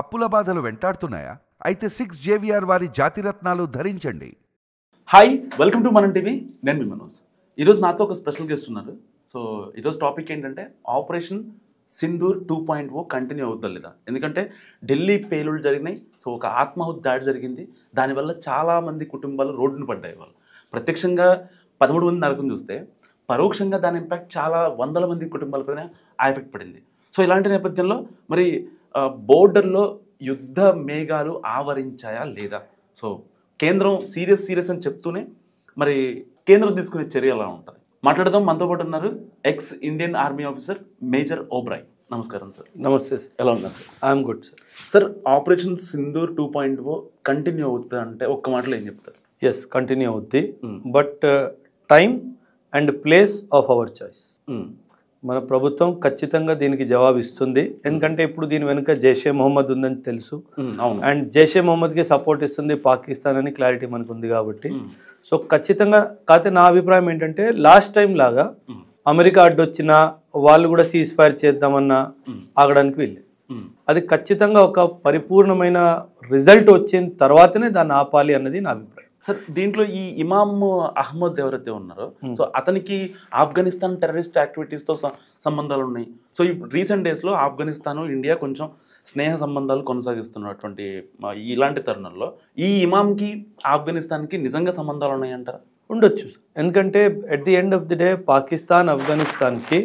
అప్పుల బాధలు వెంటాడుతున్నాయా? అయితే 6 JVR వారి జాతిరత్నాలు ధరించండి. హాయ్, వెల్కమ్ టు మనం టీవీ. నేను మీ మనోజ్. ఈరోజు నాతో ఒక స్పెషల్ గెస్ట్ ఉన్నారు. సో ఈరోజు టాపిక్ ఏంటంటే ఆపరేషన్ సింధూర్ 2.0 కంటిన్యూ అవుద్దా లేదా. ఎందుకంటే ఢిల్లీ పేలుళ్ళు జరిగినాయి. సో ఒక ఆత్మాహుతి దాడి జరిగింది. దానివల్ల చాలామంది కుటుంబాలు రోడ్డును పడ్డాయి. వాళ్ళు ప్రత్యక్షంగా 13 మంది నరకం చూస్తే పరోక్షంగా దాని ఇంపాక్ట్ చాలా వందల మంది కుటుంబాలపైన ఆ ఎఫెక్ట్ పడింది. సో ఇలాంటి నేపథ్యంలో మరి బోర్డర్లో యుద్ధ మేఘాలు ఆవరించాయా లేదా? సో కేంద్రం సీరియస్ అని చెప్తూనే మరి కేంద్రం తీసుకునే చర్య ఎలా ఉంటుంది మాట్లాడదాం. మనతో పాటు ఉన్నారు X Indian army officer major Oberoi. నమస్కారం సార్. నమస్తే సార్. ఎలా ఉన్నారు sir? I'm good sir. Sir, operation Sindoor 2.0 continue అవుతుంది అంటే ఒక్క మాటలో ఏం చెప్తారు సార్? ఎస్, కంటిన్యూ అవుద్ది. But time and place of our choice. మన ప్రభుత్వం ఖచ్చితంగా దీనికి జవాబు ఇస్తుంది. ఎందుకంటే ఇప్పుడు దీని వెనుక జైషే మొహమ్మద్ ఉందని తెలుసు. అండ్ జైషే మొహమ్మద్కి సపోర్ట్ ఇస్తుంది పాకిస్తాన్ అని క్లారిటీ మనకు ఉంది కాబట్టి సో ఖచ్చితంగా. కాకపోతే నా అభిప్రాయం ఏంటంటే లాస్ట్ టైం లాగా అమెరికా అడ్డొచ్చినా వాళ్ళు కూడా సీజ్ ఫైర్ చేద్దామన్నా ఆగడానికి వెళ్ళి అది ఖచ్చితంగా ఒక పరిపూర్ణమైన రిజల్ట్ వచ్చిన తర్వాతనే దాన్ని ఆపాలి అన్నది నా అభిప్రాయం. సార్, దీంట్లో ఈ ఇమామ్ అహ్మద్ ఎవరైతే ఉన్నారో సో అతనికి ఆఫ్ఘనిస్తాన్ టెర్రరిస్ట్ యాక్టివిటీస్తో సంబంధాలు ఉన్నాయి. సో ఈ రీసెంట్ డేస్లో ఆఫ్ఘనిస్తాన్ ఇండియా కొంచెం స్నేహ సంబంధాలు కొనసాగిస్తున్నటువంటి ఇలాంటి తరుణంలో ఈ ఇమామ్కి ఆఫ్ఘనిస్తాన్కి నిజంగా సంబంధాలు ఉన్నాయంటారా? ఉండొచ్చు. ఎందుకంటే at the end of the day Pakistan ఆఫ్ఘనిస్తాన్కి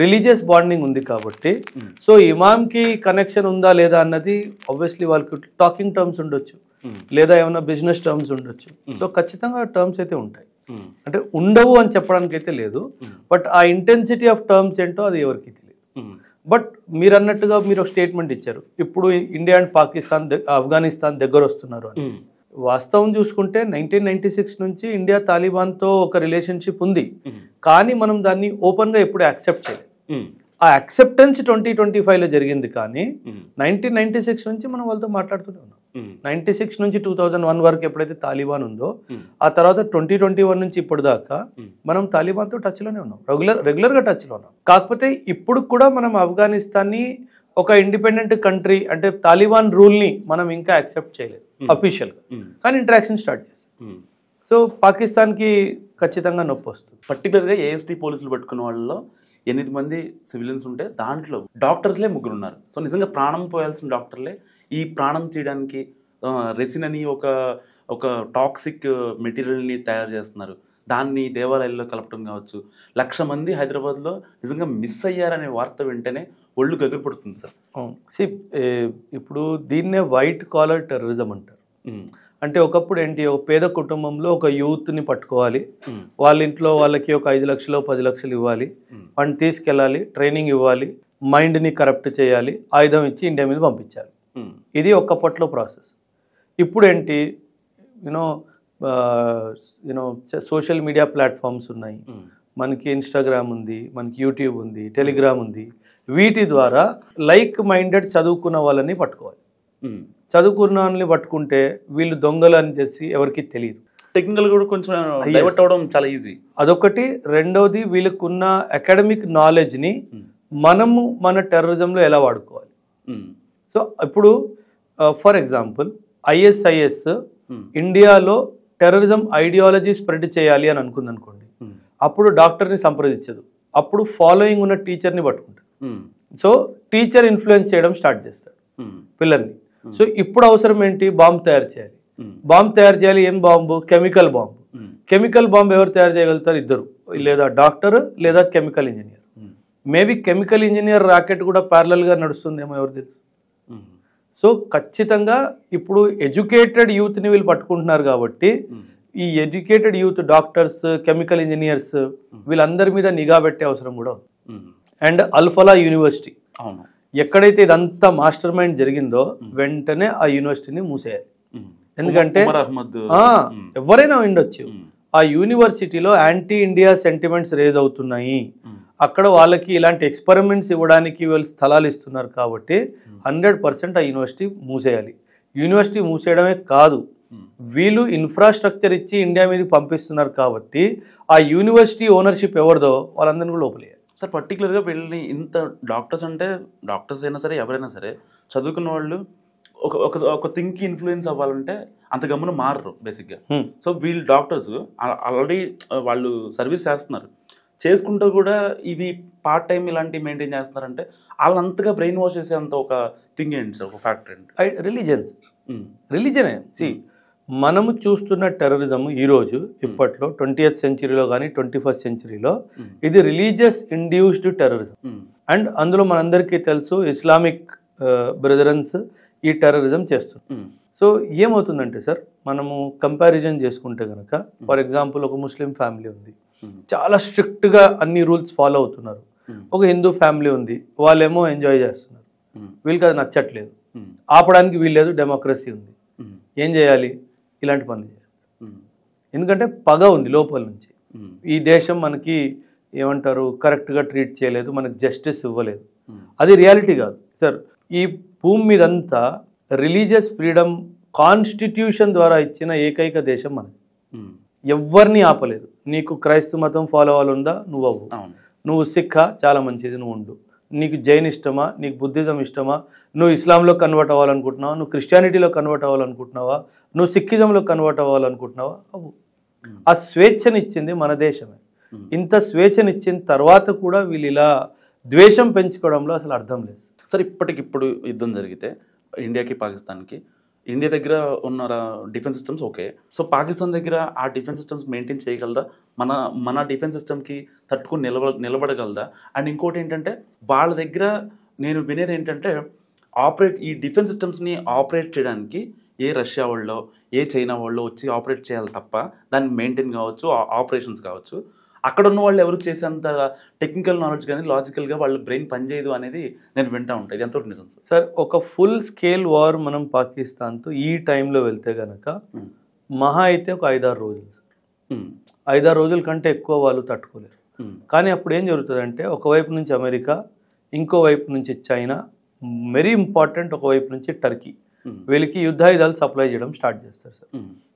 రిలీజియస్ బాండింగ్ ఉంది కాబట్టి సో ఇమామ్కి కనెక్షన్ ఉందా లేదా అన్నది ఆబ్వియస్లీ వాళ్ళకి టాకింగ్ టర్మ్స్ ఉండొచ్చు, లేదా ఏమైనా బిజినెస్ టర్మ్స్ ఉండొచ్చు. సో ఖచ్చితంగా టర్మ్స్ అయితే ఉంటాయి. అంటే ఉండవు అని చెప్పడానికి అయితే లేదు. బట్ ఆ ఇంటెన్సిటీ ఆఫ్ టర్మ్స్ ఏంటో అది ఎవరికి తెలియదు. బట్ మీరు అన్నట్టుగా మీరు ఒక స్టేట్మెంట్ ఇచ్చారు, ఇప్పుడు ఇండియా అండ్ పాకిస్తాన్ ఆఫ్ఘనిస్తాన్ దగ్గర వస్తున్నారు అని. వాస్తవం చూసుకుంటే 1996 నుంచి ఇండియా తాలిబాన్తో ఒక రిలేషన్షిప్ ఉంది, కానీ మనం దాన్ని ఓపెన్గా ఎప్పుడు యాక్సెప్ట్ చేయలేదు. ఆ యాక్సెప్టెన్స్ 2025లో జరిగింది, కానీ 1996 నుంచి మనం వాళ్ళతో మాట్లాడుతూనే ఉన్నాం. 96 నుంచి 2001 వరకు ఎప్పుడైతే తాలిబాన్ ఉందో ఆ తర్వాత 2021 నుంచి ఇప్పుడు దాకా మనం తాలిబాన్తో టచ్లోనే ఉన్నాం, రెగ్యులర్గా టచ్లో ఉన్నాం. కాకపోతే ఇప్పుడు కూడా మనం ఆఫ్ఘనిస్తాన్ని ఒక ఇండిపెండెంట్ కంట్రీ అంటే తాలిబాన్ రూల్ని మనం ఇంకా యాక్సెప్ట్ చేయలేదు అఫీషియల్గా, కానీ ఇంటరాక్షన్ స్టార్ట్ చేస్తాం. సో పాకిస్తాన్కి ఖచ్చితంగా నొప్పి వస్తుంది. పర్టికులర్గా ఏఎస్టీ పోలీసులు పట్టుకున్న వాళ్ళలో 8 మంది సివిలియన్స్ ఉంటే దాంట్లో డాక్టర్స్లే 3 ఉన్నారు. సో నిజంగా ప్రాణం పోయాల్సిన డాక్టర్లే ఈ ప్రాణం తీయడానికి రెసిన్ అని ఒక టాక్సిక్ మెటీరియల్ని తయారు చేస్తున్నారు. దాన్ని దేవాలయాల్లో కలపడం కావచ్చు. 1,00,000 మంది హైదరాబాద్లో నిజంగా మిస్ అయ్యారనే వార్త వెంటనే ఒళ్ళు గగురుపడుతుంది సార్. ఇప్పుడు దీన్నే వైట్ కాలర్ టెర్రరిజం అంటారు. అంటే ఒకప్పుడు ఏంటి, ఒక పేద కుటుంబంలో ఒక యూత్ని పట్టుకోవాలి, వాళ్ళ ఇంట్లో వాళ్ళకి ఒక 5 లక్షలు 10 లక్షలు ఇవ్వాలి, వాడిని తీసుకెళ్ళాలి, ట్రైనింగ్ ఇవ్వాలి, మైండ్ని కరప్ట్ చేయాలి, ఆయుధం ఇచ్చి ఇండియా మీద పంపించాలి. ఇది ఒక్కప్పట్లో ప్రాసెస్. ఇప్పుడు ఏంటి, యూనో సోషల్ మీడియా ప్లాట్ఫామ్స్ ఉన్నాయి, మనకి ఇన్స్టాగ్రామ్ ఉంది, మనకి యూట్యూబ్ ఉంది, టెలిగ్రామ్ ఉంది. వీటి ద్వారా లైక్ మైండెడ్ చదువుకున్న వాళ్ళని పట్టుకోవాలి. చదువుకున్న వాళ్ళని పట్టుకుంటే వీళ్ళు దొంగలు అని చేసి ఎవరికి తెలియదు. టెక్నికల్ కూడా కొంచెం డైవర్ట్ అవ్వడం చాలా ఈజీ. అదొకటి. రెండవది, వీళ్ళకున్న అకాడమిక్ నాలెడ్జ్ని మనము మన టెర్రరిజంలో ఎలా వాడుకోవాలి. సో ఇప్పుడు ఫర్ ఎగ్జాంపుల్ ISIS ఇండియాలో టెర్రరిజం ఐడియాలజీ స్ప్రెడ్ చేయాలి అని అనుకుందనుకోండి, అప్పుడు డాక్టర్ని సంప్రదించదు, అప్పుడు ఫాలోయింగ్ ఉన్న టీచర్ని పట్టుకుంటాడు. సో టీచర్ ఇన్ఫ్లుయెన్స్ చేయడం స్టార్ట్ చేస్తాడు పిల్లల్ని. సో ఇప్పుడు అవసరం ఏంటి, బాంబు తయారు చేయాలి. బాంబు తయారు చేయాలి. ఏం bomb? Chemical bomb. Chemical bomb ఎవరు తయారు చేయగలుగుతారు? ఇద్దరు, లేదా డాక్టర్ లేదా chemical engineer. Maybe chemical engineer rocket కూడా ప్యారలల్గా నడుస్తుందేమో, ఎవరు తెలుసు. సో ఖచ్చితంగా ఇప్పుడు ఎడ్యుకేటెడ్ యూత్ని వీళ్ళు పట్టుకుంటున్నారు కాబట్టి ఈ educated youth doctors, chemical engineers వీళ్ళందరి మీద నిఘా పెట్టే అవసరం కూడా ఉంది. అండ్ అల్ఫలా యూనివర్సిటీ, ఎక్కడైతే ఇదంతా మాస్టర్ మైండ్ జరిగిందో వెంటనే ఆ యూనివర్సిటీని మూసేయాలి. ఎందుకంటే ఎవరైనా ఉండొచ్చు, ఆ యూనివర్సిటీలో యాంటీ ఇండియా సెంటిమెంట్స్ రేజ్ అవుతున్నాయి, అక్కడ వాళ్ళకి ఇలాంటి ఎక్స్పెరిమెంట్స్ ఇవ్వడానికి వీళ్ళు స్థలాలు ఇస్తున్నారు కాబట్టి 100% ఆ యూనివర్సిటీ మూసేయాలి. యూనివర్సిటీ మూసేయడమే కాదు, వీళ్ళు ఇన్ఫ్రాస్ట్రక్చర్ ఇచ్చి ఇండియా మీదకి పంపిస్తున్నారు కాబట్టి ఆ యూనివర్సిటీ ఓనర్షిప్ ఎవరిదో వాళ్ళందరినీ కూడా లోపలేయాలి. సార్ పర్టికులర్గా వీళ్ళని ఇంత డాక్టర్స్ అంటే డాక్టర్స్ అయినా సరే ఎవరైనా సరే చదువుకున్న వాళ్ళు ఒక ఒక ఒక థింగ్కి ఇన్ఫ్లుయెన్స్ అవ్వాలంటే అంత గమ్మున మారరు బేసిక్గా. సో వీళ్ళు డాక్టర్స్ ఆల్రెడీ వాళ్ళు సర్వీస్ చేస్తున్నారు, చేసుకుంటూ కూడా ఇవి పార్ట్ టైం ఇలాంటివి మెయింటైన్ చేస్తున్నారంటే వాళ్ళంతగా బ్రెయిన్ వాష్ చేసేంత ఒక థింగ్ ఏంటి సార్, ఒక ఫ్యాక్టర్ ఏంటి? రిలీజనే. మనము చూస్తున్న టెర్రరిజం ఈరోజు ఇప్పట్లో 20th సెంచరీలో కానీ 21st సెంచరీలో ఇది రిలీజియస్ ఇండ్యూస్డ్ టెర్రరిజం. అండ్ అందులో మనందరికీ తెలుసు ఇస్లామిక్ బ్రదరన్స్ ఈ టెర్రరిజం చేస్తుంది. సో ఏమవుతుందంటే సార్, మనము కంపారిజన్ చేసుకుంటే కనుక ఫర్ ఎగ్జాంపుల్ ఒక ముస్లిం ఫ్యామిలీ ఉంది, చాలా స్ట్రిక్ట్గా అన్ని రూల్స్ ఫాలో అవుతున్నారు. ఒక హిందూ ఫ్యామిలీ ఉంది, వాళ్ళేమో ఎంజాయ్ చేస్తున్నారు, వీళ్ళకి అది నచ్చట్లేదు, ఆపడానికి వీల్లేదు, డెమోక్రసీ ఉంది, ఏం చేయాలి? ఇలాంటి పనులు చేయాలి. ఎందుకంటే పగ ఉంది లోపల నుంచి, ఈ దేశం మనకి ఏమంటారు కరెక్ట్గా ట్రీట్ చేయలేదు, మనకి జస్టిస్ ఇవ్వలేదు. అది రియాలిటీ కాదు సార్. ఈ భూమి మీదంతా రిలీజియస్ ఫ్రీడమ్ కాన్స్టిట్యూషన్ ద్వారా ఇచ్చిన ఏకైక దేశం మనది. ఎవరిని ఆపలేదు. నీకు క్రైస్తవ మతం ఫాలో అవ్వాలందా, నువ్వు అవ్వు. నువ్వు సిక్కా, చాలా మంచిది, నువ్వు ఉండు. నీకు జైన్ ఇష్టమా, నీకు బుద్ధిజం ఇష్టమా, నువ్వు ఇస్లాంలో కన్వర్ట్ అవ్వాలనుకుంటున్నావా, నువ్వు క్రిస్టియానిటీలో కన్వర్ట్ అవ్వాలనుకుంటున్నావా, నువ్వు సిక్కిజంలో కన్వర్ట్ అవ్వాలనుకుంటున్నావా, అవ్వు. ఆ స్వేచ్ఛనిచ్చింది మన దేశమే. ఇంత స్వేచ్ఛనిచ్చిన తర్వాత కూడా వీళ్ళు ఇలా ద్వేషం పెంచుకోవడంలో అసలు అర్థం లేదు సార్. ఇప్పటికిప్పుడు యుద్ధం జరిగితే ఇండియాకి పాకిస్తాన్కి, ఇండియా దగ్గర ఉన్న defence systems okay, so Pakistan దగ్గర ఆ డిఫెన్స్ సిస్టమ్స్ మెయింటైన్ చేయగలదా, మన డిఫెన్స్ సిస్టమ్కి తట్టుకుని నిలబడగలదా? అండ్ ఇంకోటి ఏంటంటే వాళ్ళ దగ్గర నేను వినేది ఏంటంటే ఈ డిఫెన్స్ సిస్టమ్స్ని ఆపరేట్ చేయడానికి ఏ రష్యా వాళ్ళు ఏ చైనా వాళ్ళు వచ్చి ఆపరేట్ చేయాలి తప్ప దాన్ని మెయింటైన్ కావచ్చు, ఆపరేషన్స్ కావచ్చు, అక్కడ ఉన్న వాళ్ళు ఎవరు చేసేంత టెక్నికల్ నాలెడ్జ్ కానీ లాజికల్గా వాళ్ళ బ్రెయిన్ పనిచేయదు అనేది నేను వింటూ ఉంటాను. ఇది ఎంతవరకు నిజం సార్? ఒక ఫుల్ స్కేల్ వార్ మనం పాకిస్తాన్తో ఈ టైంలో వెళ్తే కనుక మహా అయితే ఒక 5-6 రోజులు సార్. 5-6 రోజుల కంటే ఎక్కువ వాళ్ళు తట్టుకోలేరు. కానీ అప్పుడు ఏం జరుగుతుందంటే ఒకవైపు నుంచి అమెరికా, ఇంకోవైపు నుంచి చైనా, వెరీ ఇంపార్టెంట్ ఒకవైపు నుంచి టర్కీ, వీళ్ళకి యుద్ధాయుధాలు సప్లై చేయడం స్టార్ట్ చేస్తారు సార్.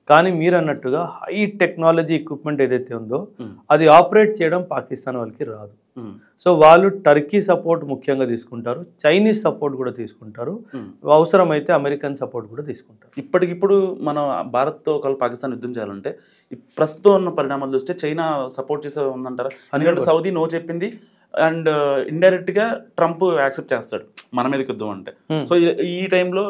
కానీ మీరు అన్నట్టుగా హై టెక్నాలజీ ఎక్విప్మెంట్ ఏదైతే ఉందో అది ఆపరేట్ చేయడం పాకిస్తాన్ వాళ్ళకి రాదు. సో వాళ్ళు టర్కీ సపోర్ట్ ముఖ్యంగా తీసుకుంటారు, చైనీస్ సపోర్ట్ కూడా తీసుకుంటారు, అవసరమైతే అమెరికన్ సపోర్ట్ కూడా తీసుకుంటారు. ఇప్పటికిప్పుడు మన భారత్తో ఒకవేళ పాకిస్తాన్ యుద్ధం చేయాలంటే ప్రస్తుతం ఉన్న పరిణామాలు చూస్తే చైనా సపోర్ట్ చేసే ఉందంటారా? ఎందుకంటే సౌదీ నో చెప్పింది అండ్ ఇండైరెక్ట్గా ట్రంప్ యాక్సెప్ట్ చేస్తాడు మన మీదకి యుద్ధం అంటే. సో ఈ టైంలో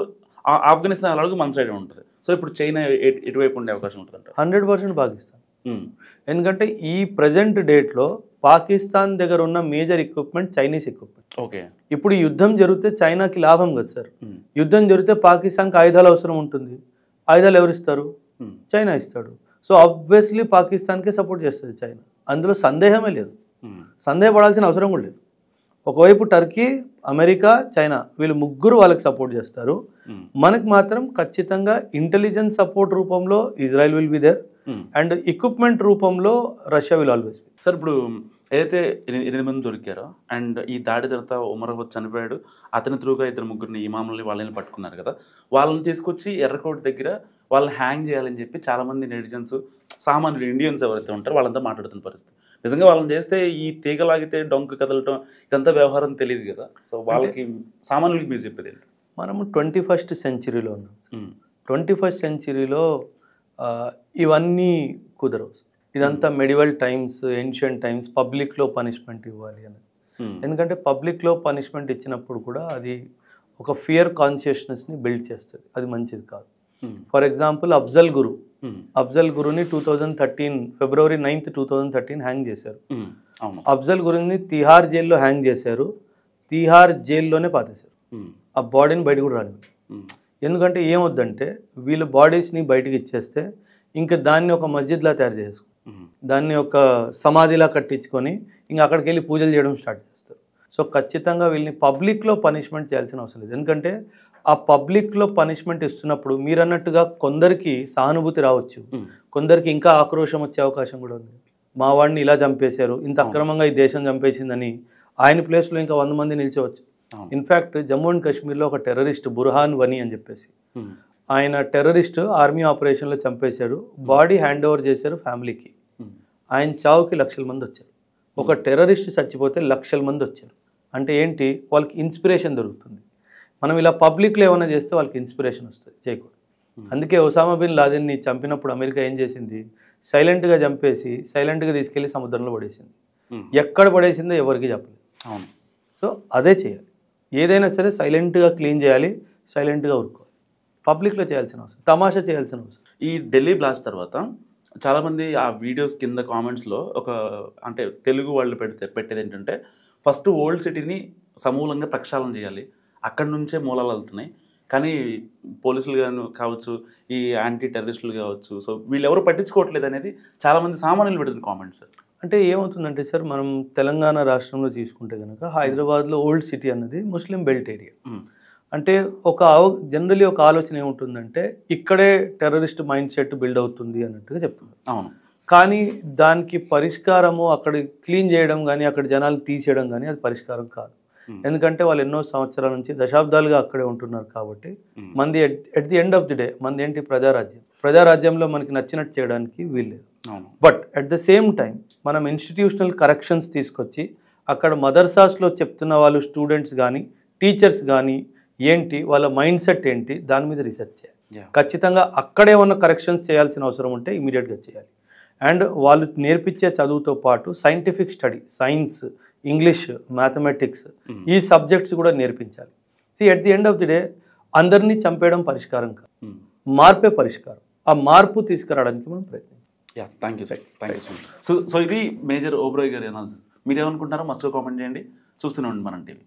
ఆఫ్ఘనిస్తాన్ అలాగే మన సైడ్ ఉంటుంది. సో ఇప్పుడు చైనా ఎటువైపు ఉండే అవకాశం ఉంటుంది? 100% పాకిస్తాన్. ఎందుకంటే ఈ ప్రజెంట్ డేట్లో పాకిస్తాన్ దగ్గర ఉన్న major equipment Chinese equipment. Okay, ఇప్పుడు ఈ యుద్ధం జరిగితే చైనాకి లాభం కదా సార్. యుద్ధం జరిగితే పాకిస్తాన్కి ఆయుధాలు అవసరం ఉంటుంది, ఆయుధాలు ఎవరు ఇస్తారు? చైనా ఇస్తాడు. సో ఆబ్వియస్లీ పాకిస్తాన్కే సపోర్ట్ చేస్తుంది చైనా, అందులో సందేహమే లేదు, సందేహపడాల్సిన అవసరం కూడా లేదు. ఒకవైపు టర్కీ, అమెరికా, చైనా వీళ్ళు ముగ్గురు వాళ్ళకి సపోర్ట్ చేస్తారు. మనకు మాత్రం ఖచ్చితంగా ఇంటెలిజెన్స్ సపోర్ట్ రూపంలో Israel will be there and equipment రూపంలో Russia will always be. Sir ఇప్పుడు ఏదైతే 8 మంది దొరికారో అండ్ ఈ దాడి తర్వాత ఉమర్ చనిపోయాడు, అతని త్రూగా 2-3 ఇమాములని వాళ్ళని పట్టుకున్నారు కదా, వాళ్ళని తీసుకొచ్చి ఎర్రకోట దగ్గర వాళ్ళని హ్యాంగ్ చేయాలని చెప్పి చాలామంది నెటిజన్స్, సామాన్యులు ఇండియన్స్ ఎవరైతే ఉంటారో వాళ్ళంతా మాట్లాడుతున్న పరిస్థితి. నిజంగా వాళ్ళని చేస్తే ఈ తీగలాగితే డొంక కదలటం ఇదంతా వ్యవహారం తెలియదు కదా. సో వాళ్ళకి సామాన్యులకి మీరు చెప్పేది ఏంటి? మనము 21st సెంచరీలో ఉన్నాం. 21st సెంచరీలో ఇవన్నీ కుదరవు. ఇదంతా మెడివల్ టైమ్స్, ఏన్షియంట్ టైమ్స్, పబ్లిక్లో పనిష్మెంట్ ఇవ్వాలి అని. ఎందుకంటే పబ్లిక్లో పనిష్మెంట్ ఇచ్చినప్పుడు కూడా అది ఒక ఫియర్ కాన్షియస్నెస్ని బిల్డ్ చేస్తుంది, అది మంచిది కాదు. ఫర్ ఎగ్జాంపుల్ అఫ్జల్ గురుని 2013 ఫిబ్రవరి 9th 2013 హ్యాంగ్ చేశారు. అఫ్జల్ గురుని తిహార్ జైల్లో హ్యాంగ్ చేశారు, తిహార్ జైల్లోనే పాతేశారు. ఆ బాడీని బయట కూడా రాని. ఎందుకంటే ఏమొద్దంటే వీళ్ళు బాడీస్ని బయటకి ఇచ్చేస్తే ఇంకా దాన్ని ఒక మస్జిద్లా తయారు చేసుకుని దాన్ని ఒక సమాధిలా కట్టించుకొని ఇంకా అక్కడికి వెళ్ళి పూజలు చేయడం స్టార్ట్ చేస్తారు. సో ఖచ్చితంగా వీళ్ళని పబ్లిక్లో పనిష్మెంట్ చేయాల్సిన అవసరం లేదు. ఎందుకంటే ఆ పబ్లిక్లో పనిష్మెంట్ ఇస్తున్నప్పుడు మీరు అన్నట్టుగా కొందరికి సానుభూతి రావచ్చు, కొందరికి ఇంకా ఆక్రోషం వచ్చే అవకాశం కూడా ఉంది. మా వాడిని ఇలా చంపేశారు, ఇంత అక్రమంగా ఈ దేశం చంపేసిందని ఆయన ప్లేస్లో ఇంకా 100 మంది నిలిచవచ్చు. ఇన్ఫ్యాక్ట్ జమ్మూ అండ్ కాశ్మీర్లో ఒక టెర్రరిస్ట్ బుర్హాన్ వనీ అని చెప్పేసి ఆయన టెర్రరిస్ట్ ఆర్మీ ఆపరేషన్లో చంపేశాడు, బాడీ హ్యాండ్ ఓవర్ చేశారు ఫ్యామిలీకి. ఆయన చావుకి లక్షల మంది వచ్చారు. ఒక టెర్రరిస్ట్ చచ్చిపోతే లక్షల మంది వచ్చారు. అంటే ఏంటి? వాళ్ళకి ఇన్స్పిరేషన్ దొరుకుతుంది. మనం ఇలా పబ్లిక్లో ఏమైనా చేస్తే వాళ్ళకి ఇన్స్పిరేషన్ వస్తుంది, చేయకూడదు. అందుకే ఒసామా బిన్ లాదెన్ని చంపినప్పుడు అమెరికా ఏం చేసింది, సైలెంట్గా చంపేసి సైలెంట్గా తీసుకెళ్లి సముద్రంలో పడేసింది. ఎక్కడ పడేసిందో ఎవరికి చెప్పలేదు. అవును. సో అదే చేయాలి, ఏదైనా సరే సైలెంట్గా క్లీన్ చేయాలి, సైలెంట్గా ఊరుకోవాలి, పబ్లిక్లో చేయాల్సిన అవసరం, తమాషా చేయాల్సిన అవసరం. ఈ ఢిల్లీ బ్లాస్ట్ తర్వాత చాలామంది ఆ వీడియోస్ కింద కామెంట్స్లో ఒక అంటే తెలుగు వాళ్ళు పెట్టేది ఏంటంటే ఫస్ట్ ఓల్డ్ సిటీని సమూలంగా ప్రక్షాళన చేయాలి, అక్కడి నుంచే మూలాలు వెళ్తున్నాయి, కానీ పోలీసులు కావచ్చు, ఈ యాంటీ టెర్రరిస్టులు కావచ్చు, సో వీళ్ళు ఎవరు పట్టించుకోవట్లేదు అనేది చాలామంది సామాన్యులు పెడుతున్న కామెంట్స్. అంటే ఏమవుతుందంటే సార్, మనం తెలంగాణ రాష్ట్రంలో తీసుకుంటే కనుక హైదరాబాద్లో ఓల్డ్ సిటీ అన్నది ముస్లిం బెల్ట్ ఏరియా. అంటే జనరలీ ఒక ఆలోచన ఏముంటుందంటే ఇక్కడే టెర్రరిస్ట్ మైండ్ సెట్ బిల్డ్ అవుతుంది అన్నట్టుగా చెప్తున్నారు. అవును. కానీ దానికి పరిష్కారము అక్కడ క్లీన్ చేయడం కానీ అక్కడ జనాలు తీసేయడం కానీ అది పరిష్కారం కాదు. ఎందుకంటే వాళ్ళు ఎన్నో సంవత్సరాల నుంచి దశాబ్దాలుగా అక్కడే ఉంటున్నారు కాబట్టి మంది at the end of the day మంది ఏంటి, ప్రజారాజ్యంలో మనకి నచ్చినట్టు చేయడానికి వీల్లేదు. But at the same time మనం ఇన్స్టిట్యూషనల్ కరెక్షన్స్ తీసుకొచ్చి అక్కడ మదర్సాస్లో చెప్తున్న వాళ్ళు స్టూడెంట్స్ కానీ టీచర్స్ కానీ ఏంటి, వాళ్ళ మైండ్ సెట్ ఏంటి, దాని మీద రీసెర్చ్ చేయాలి. ఖచ్చితంగా అక్కడే ఉన్న కరెక్షన్స్ చేయాల్సిన అవసరం ఉంటే ఇమీడియట్గా చేయాలి. అండ్ వాళ్ళు నేర్పించే చదువుతో పాటు scientific study, science, English, mathematics, ఈ సబ్జెక్ట్స్ కూడా నేర్పించాలి. At the end of the day అందరినీ చంపేయడం పరిష్కారం కాదు, మార్పే పరిష్కారం. ఆ మార్పు తీసుకురావడానికి మనం ప్రయత్నించాలి. Thank you sir, thank you so much. So ఇది మేజర్ ఓబ్రాయ్ గారి అనాలిసిస్. మీరేమనుకుంటారో మస్ట్గా కామెంట్ చేయండి. చూస్తూనే ఉండండి మనం టీవీ.